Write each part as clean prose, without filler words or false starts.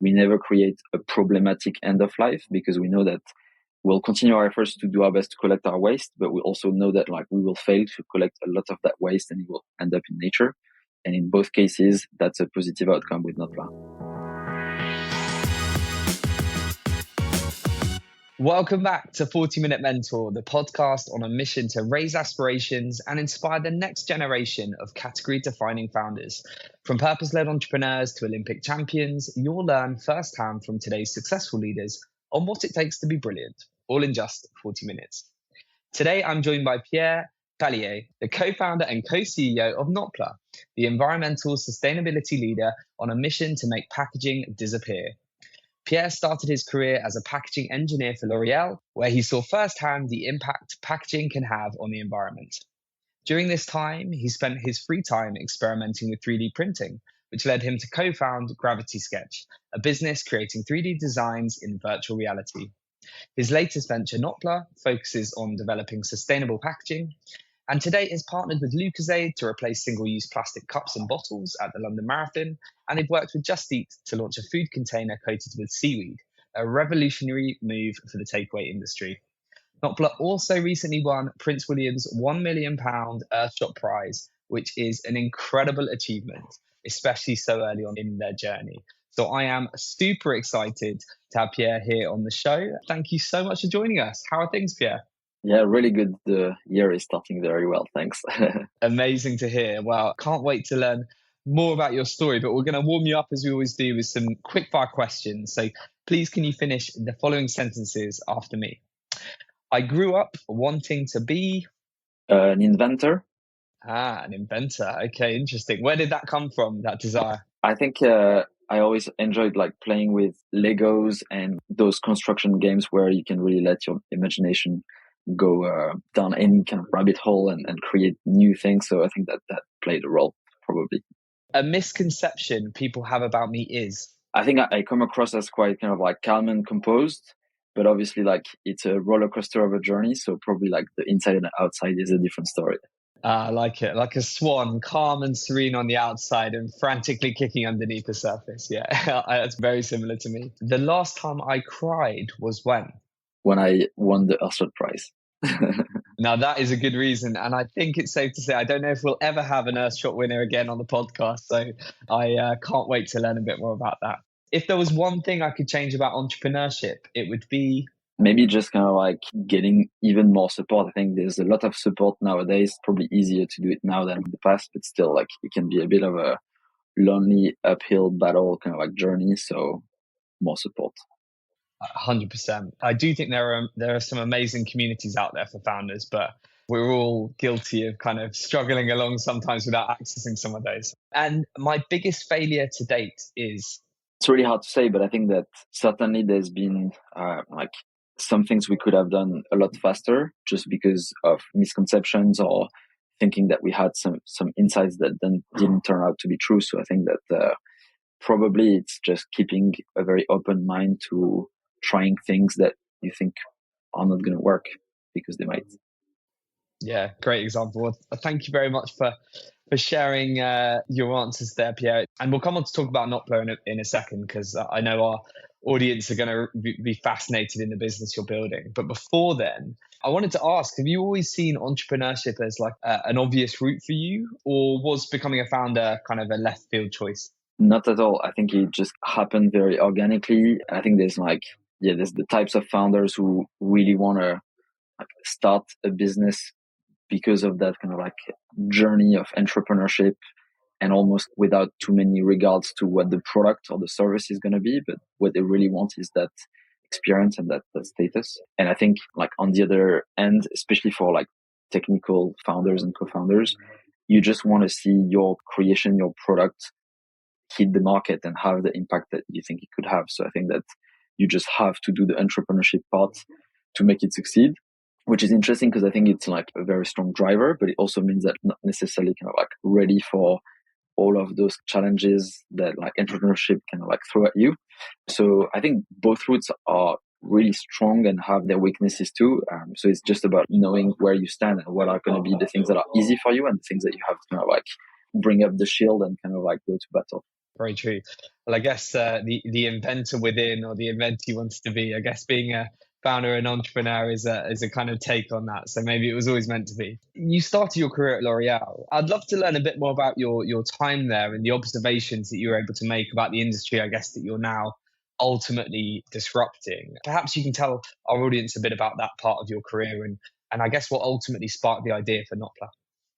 we never create a problematic end of life, because we know that we'll continue our efforts to do our best to collect our waste, but we also know that like we will fail to collect a lot of that waste and it will end up in nature. And in both cases, that's a positive outcome with Notpla. Welcome back to 40 Minute Mentor, the podcast on a mission to raise aspirations and inspire the next generation of category-defining founders. From purpose-led entrepreneurs to Olympic champions, you'll learn firsthand from today's successful leaders on what it takes to be brilliant, all in just 40 minutes. Today, I'm joined by Pierre Paslier, the co-founder and co-CEO of Notpla, the environmental sustainability leader on a mission to make packaging disappear. Pierre started his career as a packaging engineer for L'Oreal, where he saw firsthand the impact packaging can have on the environment. During this time, he spent his free time experimenting with 3D printing, which led him to co-found Gravity Sketch, a business creating 3D designs in virtual reality. His latest venture, Notpla, focuses on developing sustainable packaging, and today is partnered with Lucozade to replace single-use plastic cups and bottles at the London Marathon, and they've worked with JustEat to launch a food container coated with seaweed, a revolutionary move for the takeaway industry. Notpla also recently won Prince William's £1 million Earthshot prize, which is an incredible achievement, especially so early on in their journey. So I am super excited to have Pierre here on the show. Thank you so much for joining us. How are things, Pierre? Yeah, really good. The year is starting very well. Thanks. Amazing to hear. Well, can't wait to learn more about your story, but we're going to warm you up as we always do with some quick fire questions. So please, can you finish the following sentences after me? I grew up wanting to be... An inventor. An inventor. Okay, interesting. Where did that come from, that desire? I think I always enjoyed like playing with Legos and those construction games where you can really let your imagination go down any kind of rabbit hole and create new things. So I think that played a role, probably. A misconception people have about me is? I think I come across as quite kind of like calm and composed, but obviously like it's a roller coaster of a journey. So probably like the inside and the outside is a different story. I like it. Like a swan, calm and serene on the outside and frantically kicking underneath the surface. Yeah, that's very similar to me. The last time I cried was when? When I won the Earthshot prize. Now, that is a good reason. And I think it's safe to say I don't know if we'll ever have an Earthshot winner again on the podcast. So I can't wait to learn a bit more about that. If there was one thing I could change about entrepreneurship, it would be... Maybe just kind of like getting even more support. I think there's a lot of support nowadays. It's probably easier to do it now than in the past, but still like it can be a bit of a lonely uphill battle kind of like journey. So more support. 100%. I do think there are some amazing communities out there for founders, but we're all guilty of kind of struggling along sometimes without accessing some of those. And my biggest failure to date is... It's really hard to say, but I think that certainly there's been like some things we could have done a lot faster just because of misconceptions or thinking that we had some insights that then didn't turn out to be true. So I think that probably it's just keeping a very open mind to trying things that you think are not going to work because they might. Yeah, great example. Well, thank you very much for sharing your answers there, Pierre. And we'll come on to talk about Notpla in a second, because I know our audience are going to be fascinated in the business you're building. But before then, I wanted to ask, have you always seen entrepreneurship as like an obvious route for you, or was becoming a founder kind of a left field choice? Not at all. I think it just happened very organically. I think there's the types of founders who really want to start a business because of that kind of like journey of entrepreneurship and almost without too many regards to what the product or the service is going to be. But what they really want is that experience and that status. And I think like on the other end, especially for like technical founders and co-founders, you just want to see your creation, your product hit the market and have the impact that you think it could have. So I think that you just have to do the entrepreneurship part to make it succeed, which is interesting because I think it's like a very strong driver, but it also means that not necessarily kind of like ready for all of those challenges that like entrepreneurship kind of like throw at you. So I think both routes are really strong and have their weaknesses too. So it's just about knowing where you stand and what are going to be the things that are easy for you and the things that you have to kind of like bring up the shield and kind of like go to battle. Very true. Well, I guess the inventor within, or the inventor you wanted to be, I guess being a founder and entrepreneur is a kind of take on that. So maybe it was always meant to be. You started your career at L'Oreal. I'd love to learn a bit more about your time there and the observations that you were able to make about the industry, I guess, that you're now ultimately disrupting. Perhaps you can tell our audience a bit about that part of your career and I guess what ultimately sparked the idea for Notpla.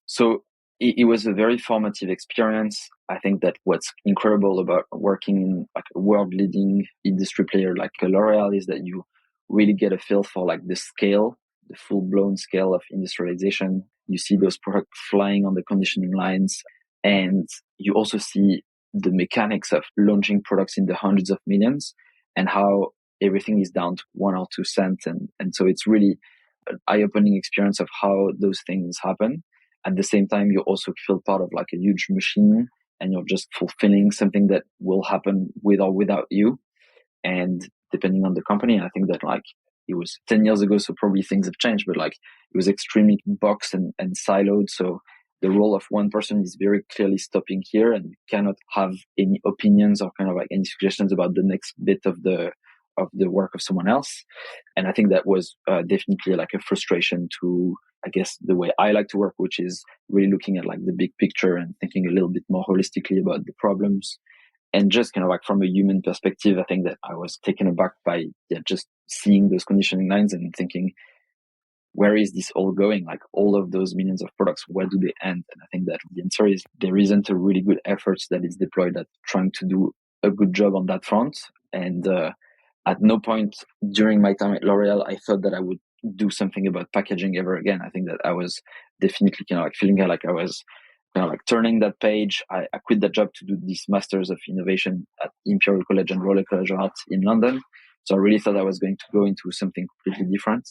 So it was a very formative experience. I think that what's incredible about working in like a world leading industry player like a L'Oreal is that you really get a feel for like the scale, the full blown scale of industrialization. You see those products flying on the conditioning lines, and you also see the mechanics of launching products in the hundreds of millions and how everything is down to 1 or 2 cents. And so it's really an eye opening experience of how those things happen. At the same time, you also feel part of like a huge machine, and you're just fulfilling something that will happen with or without you. And depending on the company, I think that like it was 10 years ago, so probably things have changed, but like it was extremely boxed and siloed. So the role of one person is very clearly stopping here, and you cannot have any opinions or kind of like any suggestions about the next bit of the work of someone else. And I think that was definitely like a frustration to, I guess, the way I like to work, which is really looking at like the big picture and thinking a little bit more holistically about the problems. And just kind of like from a human perspective, I think that I was taken aback by just seeing those conditioning lines and thinking, where is this all going? Like all of those millions of products, where do they end? And I think that the answer is there isn't a really good effort that is deployed at trying to do a good job on that front. And at no point during my time at L'Oreal, I thought that I would do something about packaging ever again. I think that I was definitely kind of like feeling like I was kind of like turning that page. I quit that job to do this Masters of Innovation at Imperial College and Royal College of Art in London. So I really thought I was going to go into something completely different.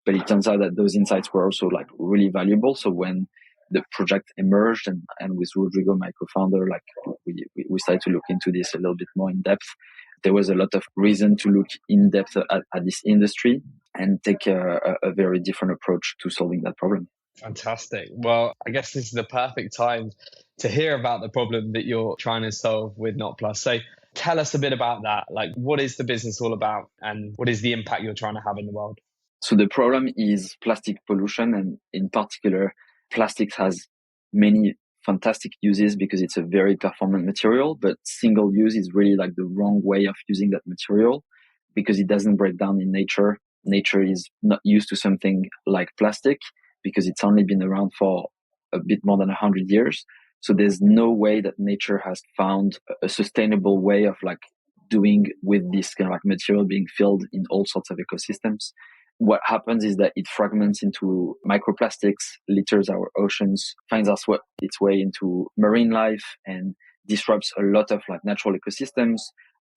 But it turns out that those insights were also like really valuable. So when the project emerged and with Rodrigo, my co-founder, like we started to look into this a little bit more in depth. There was a lot of reason to look in depth at this industry and take a very different approach to solving that problem. Fantastic. Well, I guess this is the perfect time to hear about the problem that you're trying to solve with Notpla. So tell us a bit about that. Like, what is the business all about and what is the impact you're trying to have in the world? So the problem is plastic pollution, and in particular, plastics has many fantastic uses because it's a very performant material, but single use is really like the wrong way of using that material because it doesn't break down in nature. Nature is not used to something like plastic because it's only been around for a bit more than 100 years. So there's no way that nature has found a sustainable way of like doing with this kind of like material being filled in all sorts of ecosystems. What happens is that it fragments into microplastics, litters our oceans, finds its way into marine life, and disrupts a lot of like natural ecosystems.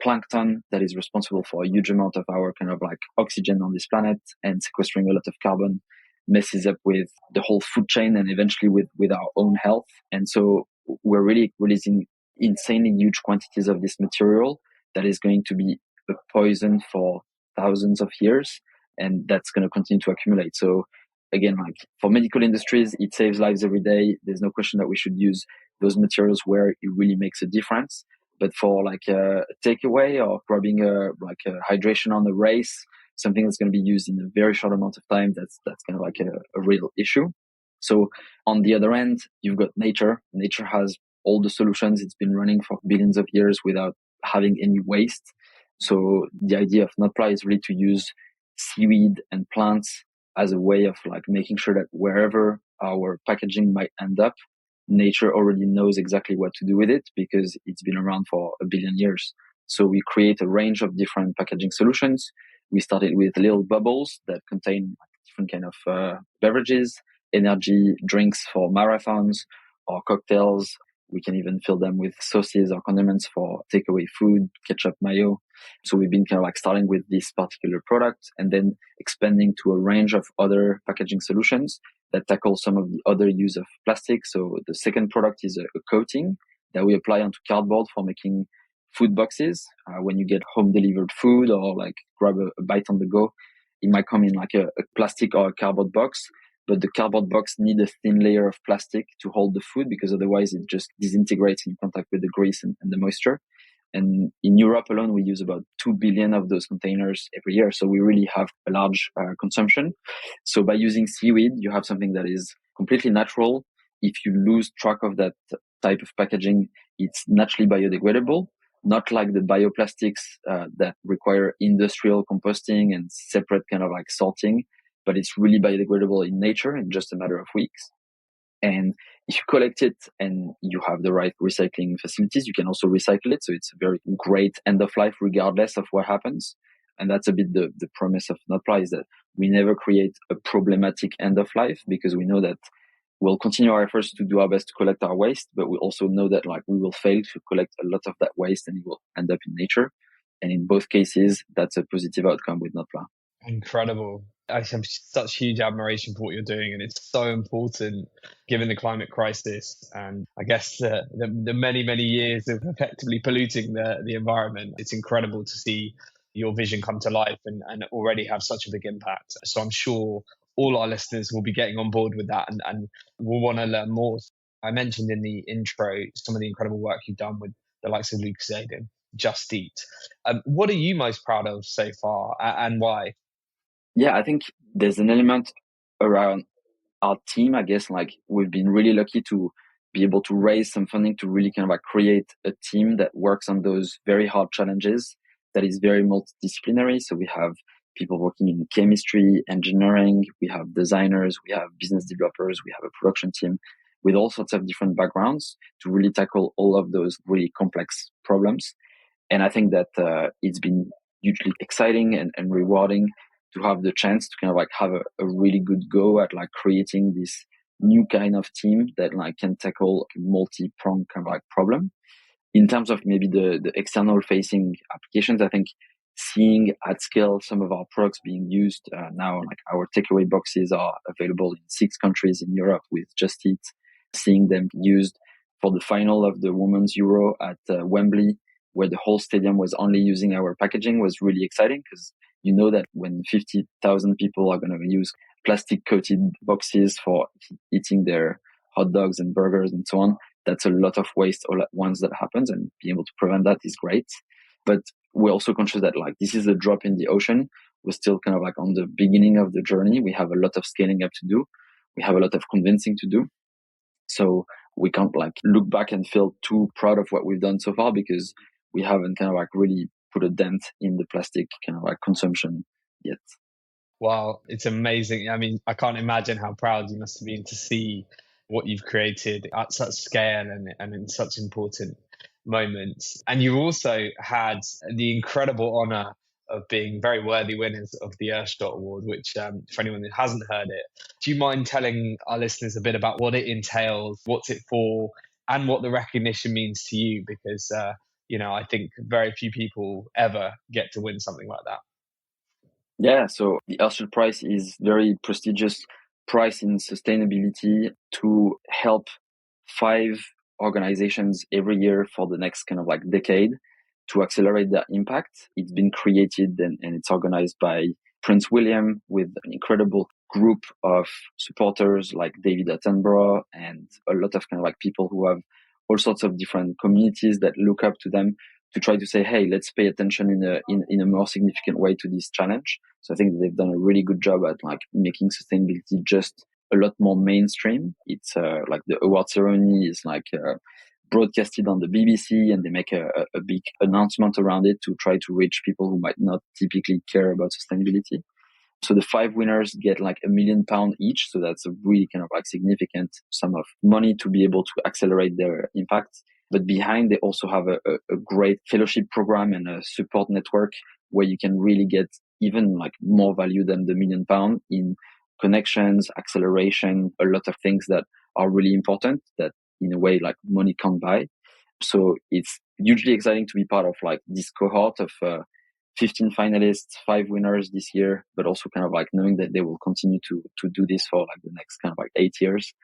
Plankton that is responsible for a huge amount of our kind of like oxygen on this planet and sequestering a lot of carbon, messes up with the whole food chain and eventually with our own health. And so we're really releasing insanely huge quantities of this material that is going to be a poison for thousands of years, and that's going to continue to accumulate. So again, like for medical industries, it saves lives every day. There's no question that we should use those materials where it really makes a difference. But for like a takeaway or grabbing a hydration on a race, something that's going to be used in a very short amount of time, that's kind of like a real issue. So on the other end, you've got nature. Nature has all the solutions. It's been running for billions of years without having any waste. So the idea of Notpla is really to use seaweed and plants as a way of like making sure that wherever our packaging might end up, nature already knows exactly what to do with it because it's been around for a billion years. So we create a range of different packaging solutions. We started with little bubbles that contain different kind of beverages, energy drinks for marathons or cocktails. We can even fill them with sauces or condiments for takeaway food, ketchup, mayo. So we've been kind of like starting with this particular product and then expanding to a range of other packaging solutions that tackle some of the other use of plastic. So the second product is a coating that we apply onto cardboard for making food boxes. When you get home delivered food or like grab a bite on the go, it might come in like a plastic or a cardboard box. but the cardboard box need a thin layer of plastic to hold the food because otherwise it just disintegrates in contact with the grease and the moisture. And in Europe alone, we use about 2 billion of those containers every year. So we really have a large consumption. So by using seaweed, you have something that is completely natural. If you lose track of that type of packaging, it's naturally biodegradable, not like the bioplastics that require industrial composting and separate kind of like sorting, but it's really biodegradable in nature in just a matter of weeks. And if you collect it and you have the right recycling facilities, you can also recycle it. So it's a very great end of life, regardless of what happens. And that's a bit the premise of Notpla, is that we never create a problematic end of life, because we know that we'll continue our efforts to do our best to collect our waste, but we also know that like we will fail to collect a lot of that waste and it will end up in nature. And in both cases, that's a positive outcome with Notpla. Incredible. I have such huge admiration for what you're doing, and it's so important given the climate crisis and I guess the many, many years of effectively polluting the environment. It's incredible to see your vision come to life and already have such a big impact. So I'm sure all our listeners will be getting on board with that and will want to learn more. I mentioned in the intro some of the incredible work you've done with the likes of Lucozade and JustEat. What are you most proud of so far, and why? Yeah, I think there's an element around our team. I guess like we've been really lucky to be able to raise some funding to really kind of like create a team that works on those very hard challenges, that is very multidisciplinary. So we have people working in chemistry, engineering, we have designers, we have business developers, we have a production team with all sorts of different backgrounds to really tackle all of those really complex problems. And I think that it's been hugely exciting and rewarding to have the chance to kind of like have a really good go at like creating this new kind of team that like can tackle a multi-pronged kind of like problem. In terms of maybe the external facing applications, I think seeing at scale some of our products being used now, like our takeaway boxes are available in 6 countries in Europe with JustEat, seeing them used for the final of the Women's Euro at Wembley, where the whole stadium was only using our packaging, was really exciting, because you know that when 50,000 people are going to use plastic coated boxes for eating their hot dogs and burgers and so on, that's a lot of waste all at once that happens, and being able to prevent that is great. But we're also conscious that like this is a drop in the ocean. We're still kind of like on the beginning of the journey. We have a lot of scaling up to do. We have a lot of convincing to do. So we can't like look back and feel too proud of what we've done so far, because we haven't kind of like really put a dent in the plastic kind of like consumption yet. Wow, it's amazing. I mean, I can't imagine how proud you must have been to see what you've created at such scale and in such important moments. And you also had the incredible honor of being very worthy winners of the Earthshot Award, which, for anyone who hasn't heard it, do you mind telling our listeners a bit about what it entails, what's it for, and what the recognition means to you? Because, I think very few people ever get to win something like that. Yeah, so the Earthshot Prize is very prestigious prize in sustainability to help 5 organizations every year for the next kind of like decade to accelerate their impact. It's been created and it's organized by Prince William with an incredible group of supporters like David Attenborough and a lot of kind of like people who have all sorts of different communities that look up to them, to try to say, hey, let's pay attention in a more significant way to this challenge. So I think they've done a really good job at like making sustainability just a lot more mainstream. It's like the award ceremony is like broadcasted on the BBC, and they make a big announcement around it to try to reach people who might not typically care about sustainability. So the 5 winners get like £1 million each. So that's a really kind of like significant sum of money to be able to accelerate their impact. But behind, they also have a great fellowship program and a support network where you can really get even like more value than the £1 million in connections, acceleration, a lot of things that are really important that in a way like money can't buy. So it's hugely exciting to be part of like this cohort of 15 finalists, 5 winners this year, but also kind of like knowing that they will continue to do this for like the next kind of like 8 years.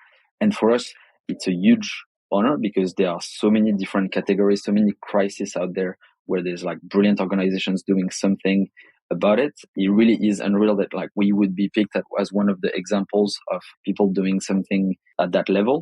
And for us, it's a huge honor because there are so many different categories, so many crises out there where there's like brilliant organizations doing something about it. It really is unreal that like we would be picked as one of the examples of people doing something at that level.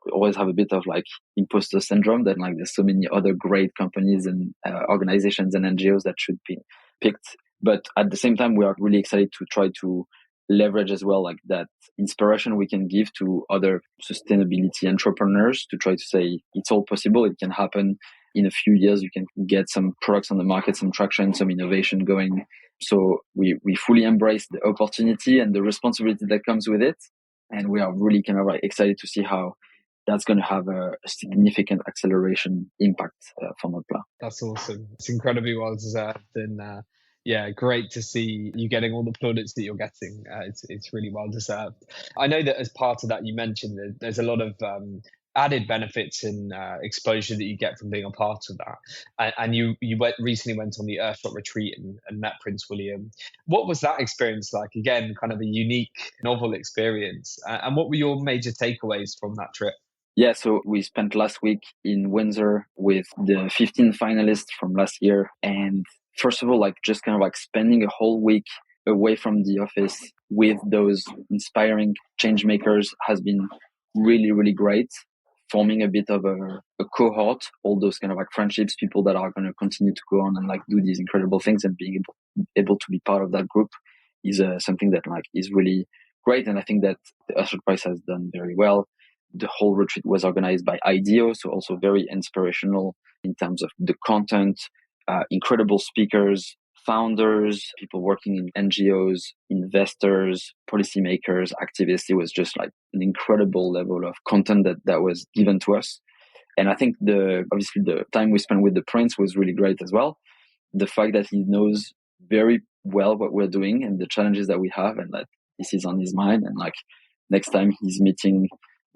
We always have a bit of like imposter syndrome that like there's so many other great companies and organizations and NGOs that should be picked. But at the same time, we are really excited to try to leverage as well like that inspiration we can give to other sustainability entrepreneurs to try to say it's all possible, it can happen. In a few years you can get some products on the market, some traction, some innovation going. So we fully embrace the opportunity and the responsibility that comes with it, and we are really kind of like excited to see how that's going to have a significant acceleration impact for Notpla. That's awesome. It's incredibly well deserved, and yeah, great to see you getting all the plaudits that you're getting. It's really well deserved. I know that as part of that, you mentioned that there's a lot of added benefits and exposure that you get from being a part of that. And you recently went on the Earthshot retreat and met Prince William. What was that experience like? Again, kind of a unique, novel experience. And what were your major takeaways from that trip? Yeah, so we spent last week in Windsor with the 15 finalists from last year. And first of all, like just kind of like spending a whole week away from the office with those inspiring change makers has been really, really great. Forming a bit of a cohort, all those kind of like friendships, people that are going to continue to go on and like do these incredible things, and being able to be part of that group is something that like is really great. And I think that the Earthshot Prize has done very well. The whole retreat was organized by IDEO, so also very inspirational in terms of the content, incredible speakers, founders, people working in NGOs, investors, policymakers, activists. It was just like an incredible level of content that was given to us. And I think obviously the time we spent with the prince was really great as well. The fact that he knows very well what we're doing and the challenges that we have, and that this is on his mind, and like next time he's meeting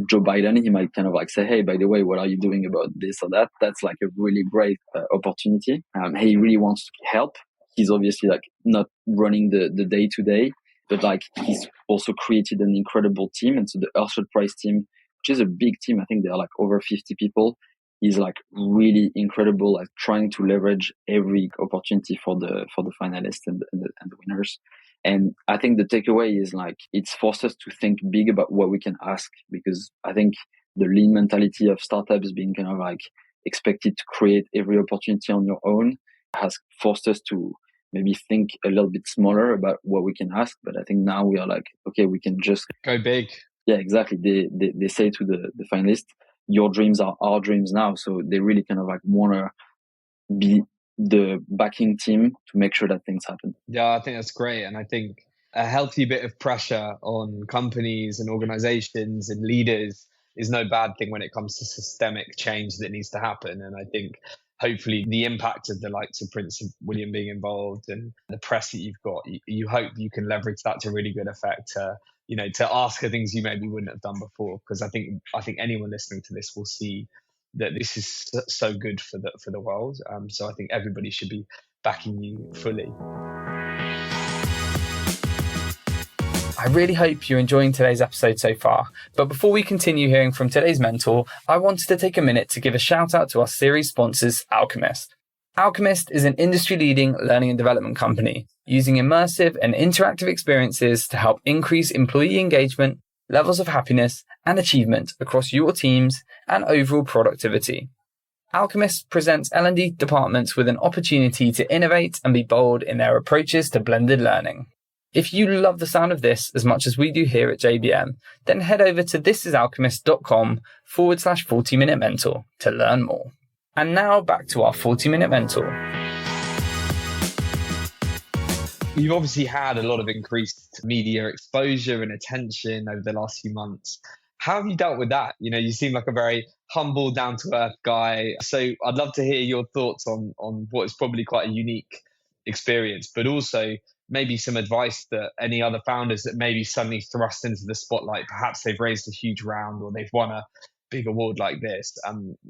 Joe Biden, he might kind of like say, hey, by the way, what are you doing about this or that? That's like a really great opportunity. He really wants to help. He's obviously like not running the day to day, but like he's also created an incredible team. And so the Earthshot Prize team, which is a big team, I think there are like over 50 people, is like really incredible, like trying to leverage every opportunity for the finalists and the winners. And I think the takeaway is like it's forced us to think big about what we can ask, because I think the lean mentality of startups being kind of like expected to create every opportunity on your own has forced us to maybe think a little bit smaller about what we can ask. But I think now we are like, okay, we can just go big. Yeah, exactly. They say to the finalists, your dreams are our dreams now. So they really kind of like want to be the backing team to make sure that things happen. Yeah, I think that's great. And I think a healthy bit of pressure on companies and organizations and leaders is no bad thing when it comes to systemic change that needs to happen. And I think hopefully the impact of the likes of Prince William being involved and the press that you've got, you hope you can leverage that to really good effect to ask for things you maybe wouldn't have done before. Because I think anyone listening to this will see that this is so good for the world. So I think everybody should be backing you fully. I really hope you're enjoying today's episode so far. But before we continue hearing from today's mentor, I wanted to take a minute to give a shout out to our series sponsors, Alchemist. Alchemist is an industry-leading learning and development company using immersive and interactive experiences to help increase employee engagement, levels of happiness, and achievement across your teams and overall productivity. Alchemist presents L&D departments with an opportunity to innovate and be bold in their approaches to blended learning. If you love the sound of this as much as we do here at JBM, then head over to thisisalchemist.com/40-minute mentor to learn more. And now back to our 40-minute mentor. You've obviously had a lot of increased media exposure and attention over the last few months. How have you dealt with that? You seem like a very humble, down-to-earth guy. So I'd love to hear your thoughts on what is probably quite a unique experience, but also maybe some advice that any other founders that maybe suddenly thrust into the spotlight, perhaps they've raised a huge round or they've won a big award like this.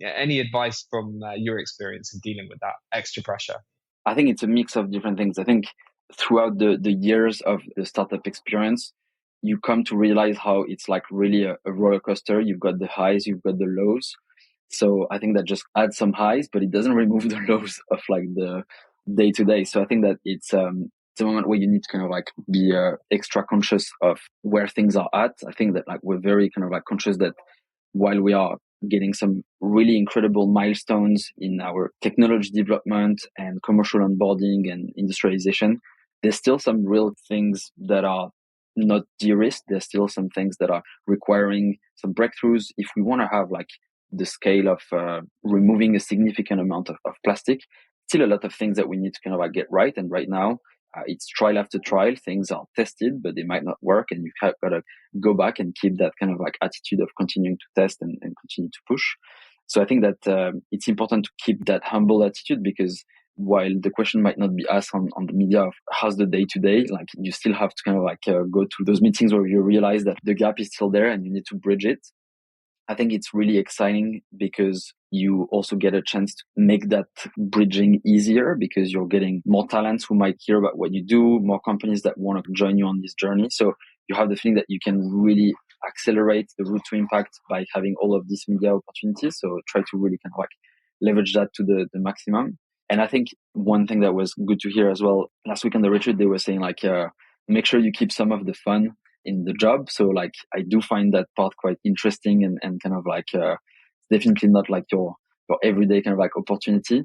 Any advice from your experience in dealing with that extra pressure? I think it's a mix of different things. I think throughout the years of the startup experience, you come to realize how it's like really a roller coaster. You've got the highs, you've got the lows. So I think that just adds some highs, but it doesn't remove the lows of like the day to day. So I think that it's it's a moment where you need to kind of like be extra conscious of where things are at. I think that like we're very kind of like conscious that while we are getting some really incredible milestones in our technology development and commercial onboarding and industrialization, there's still some real things that are not de-risked. There's still some things that are requiring some breakthroughs. If we want to have like the scale of removing a significant amount of plastic, still a lot of things that we need to kind of like get right. And right now, it's trial after trial. Things are tested, but they might not work, and you've got to go back and keep that kind of like attitude of continuing to test and continue to push. So I think that it's important to keep that humble attitude, because while the question might not be asked on the media of how's the day to day, like you still have to kind of like go to those meetings where you realize that the gap is still there and you need to bridge it. I think it's really exciting because you also get a chance to make that bridging easier, because you're getting more talents who might hear about what you do, more companies that want to join you on this journey. So you have the feeling that you can really accelerate the route to impact by having all of these media opportunities. So try to really kind of like leverage that to the maximum. And I think one thing that was good to hear as well, last week on the retreat, they were saying like, make sure you keep some of the fun in the job. So like, I do find that part quite interesting and kind of like, definitely not like your everyday kind of like opportunity.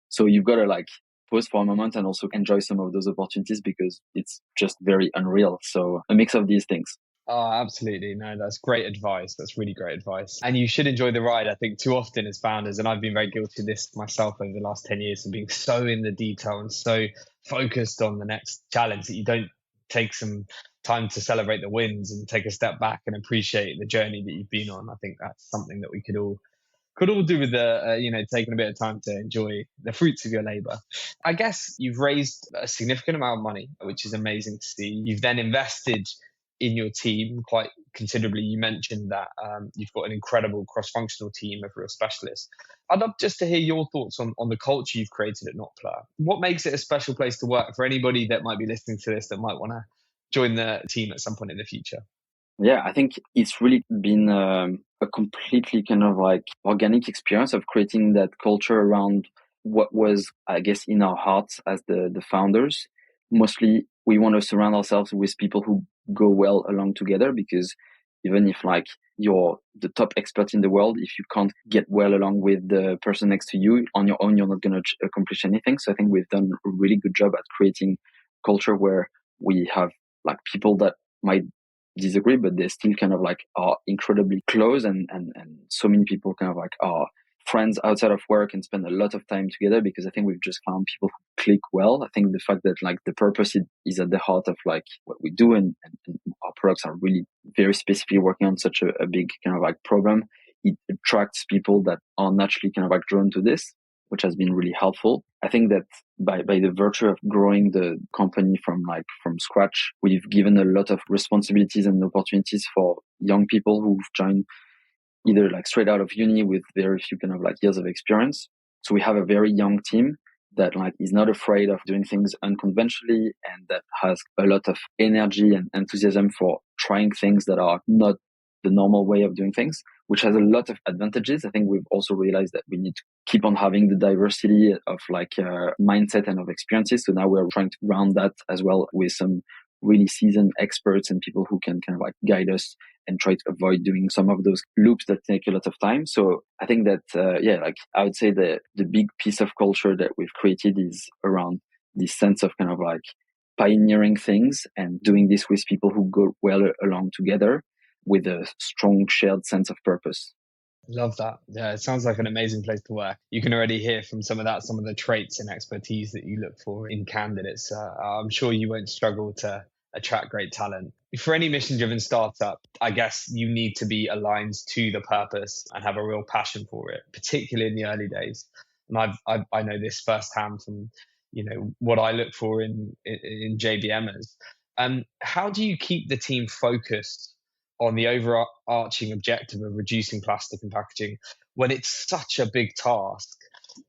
So you've got to like pause for a moment and also enjoy some of those opportunities, because it's just very unreal. So a mix of these things. Oh, absolutely. No, that's great advice. That's really great advice. And you should enjoy the ride. I think too often as founders, and I've been very guilty of this myself over the last 10 years, of being so in the detail and so focused on the next challenge that you don't take some time to celebrate the wins and take a step back and appreciate the journey that you've been on. I think that's something that we could all do with the taking a bit of time to enjoy the fruits of your labor. I guess you've raised a significant amount of money, which is amazing to see. You've then invested in your team quite considerably. You mentioned that you've got an incredible cross-functional team of real specialists. I'd love just to hear your thoughts on the culture you've created at Notpla. What makes it a special place to work for anybody that might be listening to this that might want to join the team at some point in the future? Yeah, I think it's really been a completely kind of like organic experience of creating that culture around what was, I guess, in our hearts as the founders. Mostly, we want to surround ourselves with people who go well along together, because even if like you're the top expert in the world, if you can't get well along with the person next to you on your own, you're not going to accomplish anything. So I think we've done a really good job at creating culture where we have like people that might disagree, but they still kind of like are incredibly close, and so many people kind of like are friends outside of work and spend a lot of time together, because I think we've just found people who click well. I think the fact that like the purpose is at the heart of like what we do, and our products are really very specifically working on such a big kind of like problem, it attracts people that are naturally kind of like drawn to this, which has been really helpful. I think that by the virtue of growing the company from scratch, we've given a lot of responsibilities and opportunities for young people who've joined either like straight out of uni with very few kind of like years of experience. So we have a very young team that like is not afraid of doing things unconventionally, and that has a lot of energy and enthusiasm for trying things that are not the normal way of doing things, which has a lot of advantages. I think we've also realized that we need to keep on having the diversity of like mindset and of experiences. So now we're trying to round that as well with some really seasoned experts and people who can kind of like guide us and try to avoid doing some of those loops that take a lot of time. So I think that, like I would say the big piece of culture that we've created is around this sense of kind of like pioneering things and doing this with people who go well along together with a strong shared sense of purpose. Love that. Yeah, it sounds like an amazing place to work. You can already hear from some of the traits and expertise that you look for in candidates. I'm sure you won't struggle to attract great talent. For any mission driven startup, I guess you need to be aligned to the purpose and have a real passion for it, particularly in the early days. And I know this firsthand from what I look for in JBMers. How do you keep the team focused on the overarching objective of reducing plastic and packaging when it's such a big task?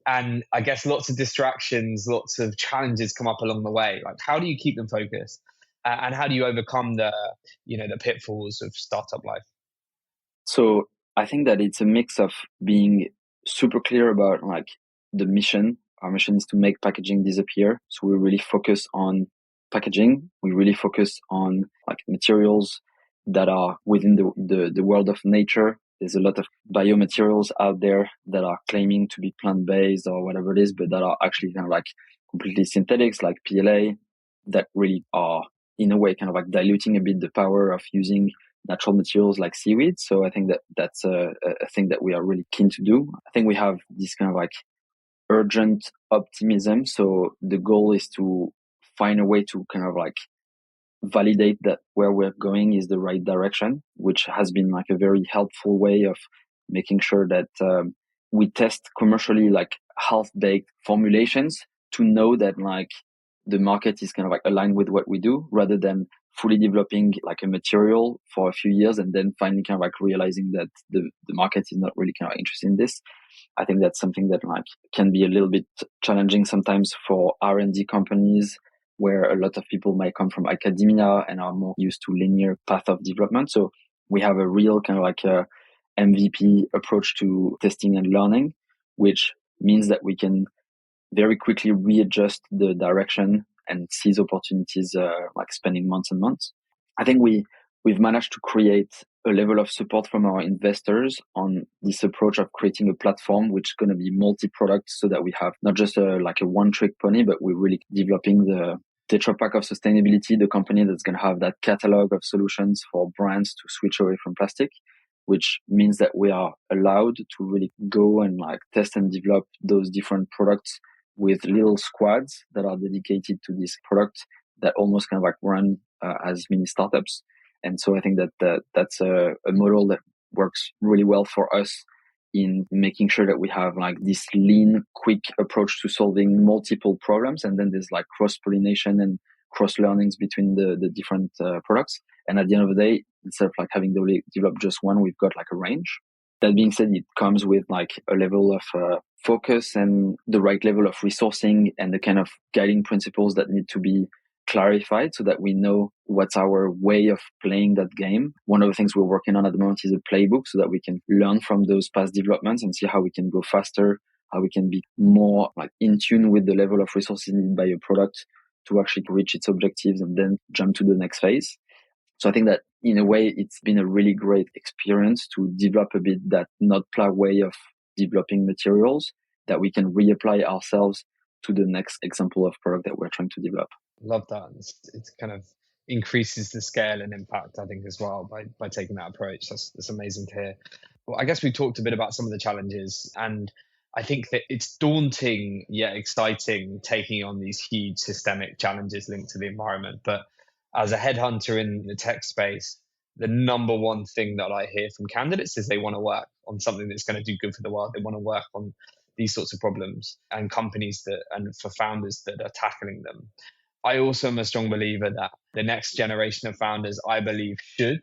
And I guess lots of distractions, lots of challenges come up along the way. Like, how do you keep them focused? And how do you overcome the pitfalls of startup life? So I think that it's a mix of being super clear about like the mission. Our mission is to make packaging disappear. So we really focus on packaging. We really focus on like materials that are within the world of nature. There's a lot of biomaterials out there that are claiming to be plant-based or whatever it is, but that are actually kind of like completely synthetics, like PLA, that really are in a way kind of like diluting a bit the power of using natural materials like seaweed. So I think that that's a thing that we are really keen to do. I think we have this kind of like urgent optimism. So the goal is to find a way to kind of like validate that where we're going is the right direction, which has been like a very helpful way of making sure that we test commercially like half-baked formulations to know that like the market is kind of like aligned with what we do, rather than fully developing like a material for a few years and then finally kind of like realizing that the market is not really kind of interested in this. I think that's something that like can be a little bit challenging sometimes for R&D companies, where a lot of people might come from academia and are more used to linear path of development. So we have a real kind of like a MVP approach to testing and learning, which means that we can very quickly readjust the direction and seize opportunities, like spending months and months. I think we've managed to create a level of support from our investors on this approach of creating a platform which is going to be multi-product, so that we have not just like a one-trick pony, but we're really developing the Tetra Pak of sustainability, the company that's going to have that catalog of solutions for brands to switch away from plastic, which means that we are allowed to really go and like test and develop those different products with little squads that are dedicated to this product, that almost kind of like run as mini startups. And so I think that that's a model that works really well for us in making sure that we have like this lean, quick approach to solving multiple problems. And then there's like cross-pollination and cross-learnings between the different products. And at the end of the day, instead of like having developed just one, we've got like a range. That being said, it comes with like a level of focus and the right level of resourcing and the kind of guiding principles that need to be clarified so that we know what's our way of playing that game. One of the things we're working on at the moment is a playbook so that we can learn from those past developments and see how we can go faster, how we can be more like in tune with the level of resources needed by a product to actually reach its objectives and then jump to the next phase. So I think that in a way, it's been a really great experience to develop a bit that Notpla way of developing materials that we can reapply ourselves to the next example of product that we're trying to develop. Love that. It's kind of increases the scale and impact, I think, as well by taking that approach. That's amazing to hear. Well, I guess we talked a bit about some of the challenges, and I think that it's daunting yet exciting taking on these huge systemic challenges linked to the environment. But as a headhunter in the tech space, the number one thing that I hear from candidates is they want to work on something that's going to do good for the world. They want to work on these sorts of problems, and companies and for founders that are tackling them. I also am a strong believer that the next generation of founders, I believe, should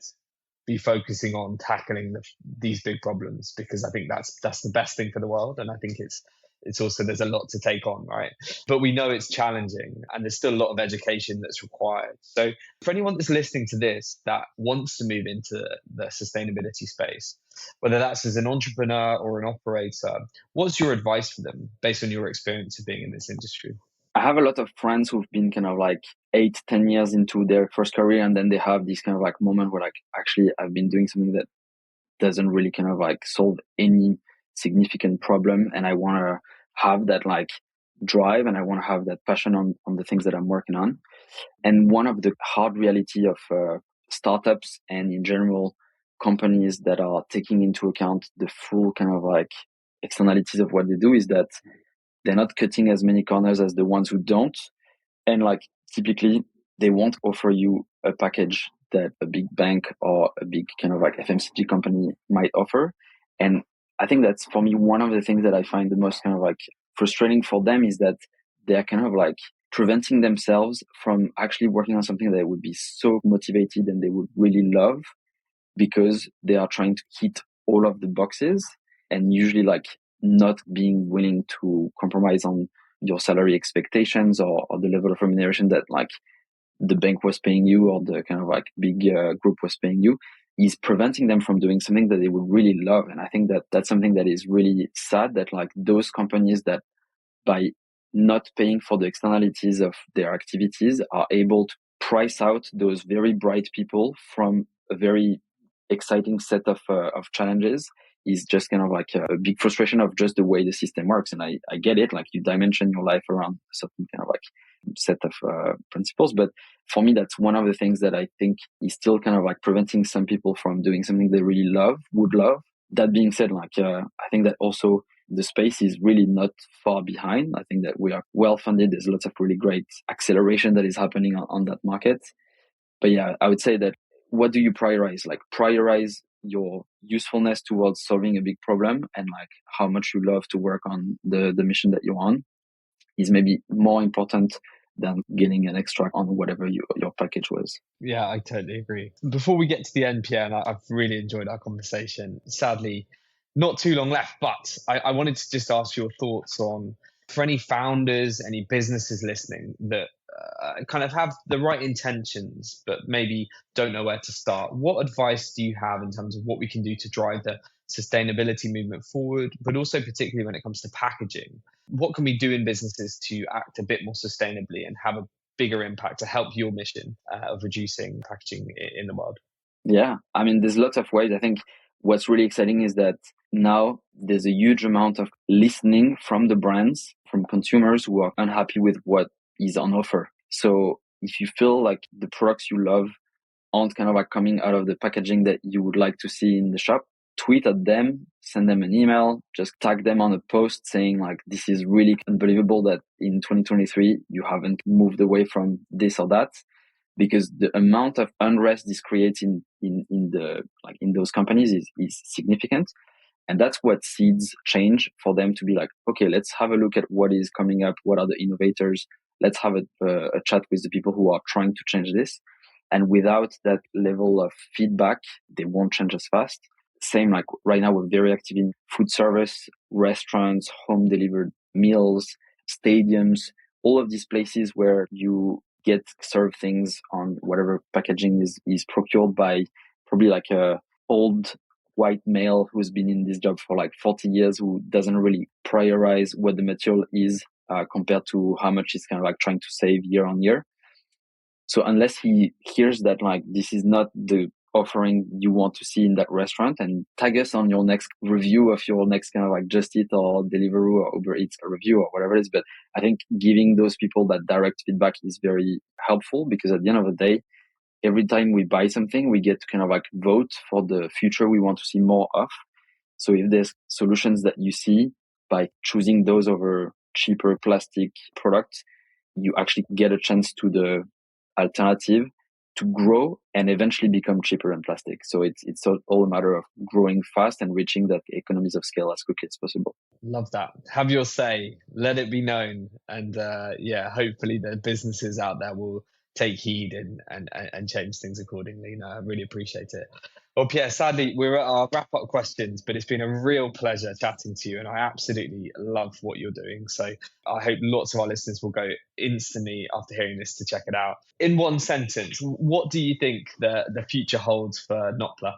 be focusing on tackling these big problems, because I think that's the best thing for the world. And I think it's also, there's a lot to take on, right? But we know it's challenging and there's still a lot of education that's required. So for anyone that's listening to this that wants to move into the sustainability space, whether that's as an entrepreneur or an operator, what's your advice for them based on your experience of being in this industry? I have a lot of friends who've been kind of like 8-10 years into their first career, and then they have this kind of like moment where like, actually I've been doing something that doesn't really kind of like solve any significant problem, and I want to have that like drive and I want to have that passion on the things that I'm working on. And one of the hard reality of startups and in general companies that are taking into account the full kind of like externalities of what they do is that they're not cutting as many corners as the ones who don't. And like typically they won't offer you a package that a big bank or a big kind of like FMCG company might offer. And I think that's for me one of the things that I find the most kind of like frustrating for them is that they're kind of like preventing themselves from actually working on something that would be so motivated and they would really love, because they are trying to hit all of the boxes and usually like not being willing to compromise on your salary expectations or the level of remuneration that like the bank was paying you or the kind of like big group was paying you, is preventing them from doing something that they would really love. And I think that that's something that is really sad, that like those companies that by not paying for the externalities of their activities are able to price out those very bright people from a very exciting set of challenges is just kind of like a big frustration of just the way the system works. And I get it, like you dimension your life around a certain kind of like set of principles. But for me, that's one of the things that I think is still kind of like preventing some people from doing something they really would love. That being said, like I think that also the space is really not far behind. I think that we are well funded. There's lots of really great acceleration that is happening on that market. But yeah, I would say that what do you prioritize? Like prioritize your usefulness towards solving a big problem, and like how much you love to work on the mission that you're on is maybe more important than getting an extra on whatever your package was. Yeah, I totally agree. Before we get to the end, Pierre, and I've really enjoyed our conversation. Sadly, not too long left, but I wanted to just ask your thoughts on, for any founders, any businesses listening that kind of have the right intentions, but maybe don't know where to start. What advice do you have in terms of what we can do to drive the sustainability movement forward, but also particularly when it comes to packaging? What can we do in businesses to act a bit more sustainably and have a bigger impact to help your mission of reducing packaging in the world? Yeah, I mean, there's lots of ways. I think what's really exciting is that now there's a huge amount of listening from the brands, from consumers who are unhappy with what is on offer. So if you feel like the products you love aren't kind of like coming out of the packaging that you would like to see in the shop, tweet at them, send them an email, just tag them on a post saying like, this is really unbelievable that in 2023 you haven't moved away from this or that, because the amount of unrest this creates in those companies is significant. And that's what seeds change for them to be like, okay, let's have a look at what is coming up. What are the innovators? Let's have a chat with the people who are trying to change this. And without that level of feedback, they won't change as fast. Same like right now, we're very active in food service, restaurants, home delivered meals, stadiums, all of these places where you get served things on whatever packaging is procured by probably like a old white male who's been in this job for like 40 years, who doesn't really prioritize what the material is compared to how much he's kind of like trying to save year on year. So unless he hears that like this is not the offering you want to see in that restaurant, and tag us on your next review of your next kind of like JustEat or Deliveroo or Uber Eats review or whatever it is. But I think giving those people that direct feedback is very helpful, because at the end of the day, every time we buy something, we get to kind of like vote for the future we want to see more of. So if there's solutions that you see by choosing those over cheaper plastic products, you actually get a chance to the alternative to grow and eventually become cheaper than plastic. So it's all a matter of growing fast and reaching that economies of scale as quickly as possible. Love that. Have your say, let it be known. And yeah, hopefully the businesses out there will take heed and change things accordingly. No, I really appreciate it. Well, Pierre, sadly, we're at our wrap up questions, but it's been a real pleasure chatting to you. And I absolutely love what you're doing. So I hope lots of our listeners will go instantly after hearing this to check it out. In one sentence, what do you think the future holds for Notpla?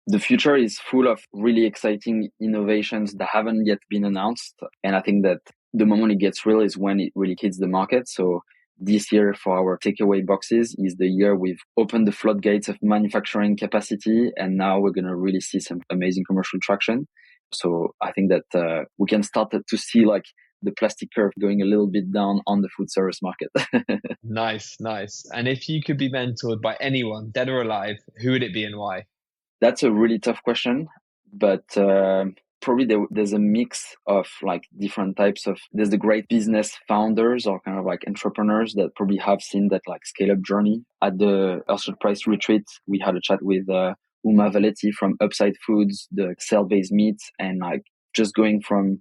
The future is full of really exciting innovations that haven't yet been announced. And I think that the moment it gets real is when it really hits the market. So this year for our takeaway boxes is the year we've opened the floodgates of manufacturing capacity. And now we're going to really see some amazing commercial traction. So I think that we can start to see like the plastic curve going a little bit down on the food service market. Nice. And if you could be mentored by anyone, dead or alive, who would it be and why? That's a really tough question, but probably there's a mix of like different types of, there's the great business founders or kind of like entrepreneurs that probably have seen that like scale up journey. At the Earthshot Price retreat, we had a chat with Uma Valetti from Upside Foods, the cell-based meat, and like just going from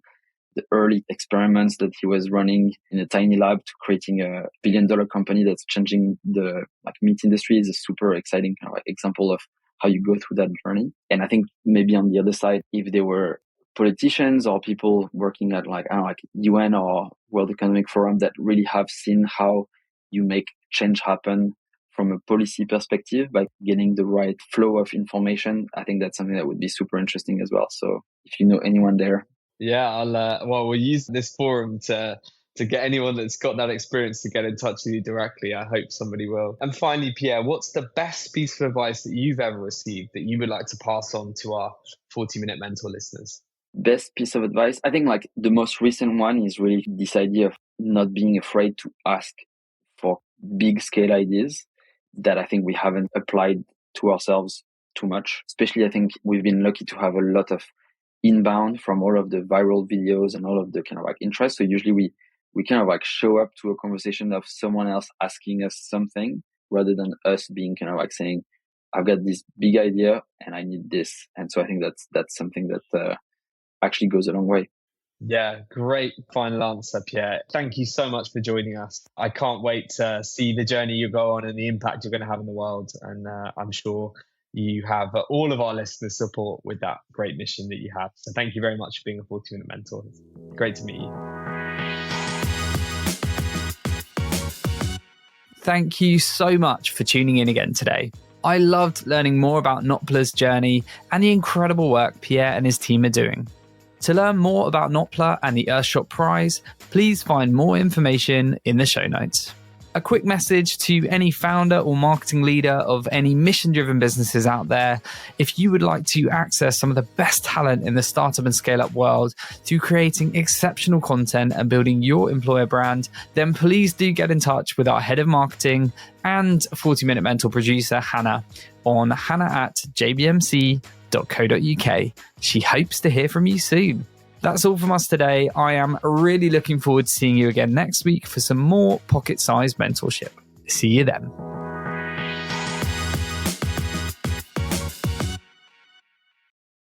the early experiments that he was running in a tiny lab to creating a billion-dollar company that's changing the like meat industry is a super exciting kind of like example of how you go through that journey. And I think maybe on the other side, if there were politicians or people working at like, I don't know, like UN or World Economic Forum that really have seen how you make change happen from a policy perspective by getting the right flow of information, I think that's something that would be super interesting as well. So if you know anyone there. Yeah, we'll use this forum to to get anyone that's got that experience to get in touch with you directly. I hope somebody will. And finally, Pierre, what's the best piece of advice that you've ever received that you would like to pass on to our 40-minute mentor listeners? Best piece of advice, I think like the most recent one is really this idea of not being afraid to ask for big scale ideas that I think we haven't applied to ourselves too much. Especially, I think we've been lucky to have a lot of inbound from all of the viral videos and all of the kind of like interest. So usually we kind of like show up to a conversation of someone else asking us something rather than us being kind of like saying, I've got this big idea and I need this. And so I think that's something that actually goes a long way. Yeah, great final answer, Pierre. Thank you so much for joining us. I can't wait to see the journey you go on and the impact you're going to have in the world. And I'm sure you have all of our listeners' support with that great mission that you have. So thank you very much for being a 40-minute mentor. It's great to meet you. Thank you so much for tuning in again today. I loved learning more about Notpla's journey and the incredible work Pierre and his team are doing. To learn more about Notpla and the Earthshot prize, please find more information in the show notes. A quick message to any founder or marketing leader of any mission-driven businesses out there. If you would like to access some of the best talent in the startup and scale-up world through creating exceptional content and building your employer brand, then please do get in touch with our head of marketing and 40-minute mentor producer, Hannah, on hannah@jbmc.co.uk. She hopes to hear from you soon. That's all from us today. I am really looking forward to seeing you again next week for some more pocket-sized mentorship. See you then.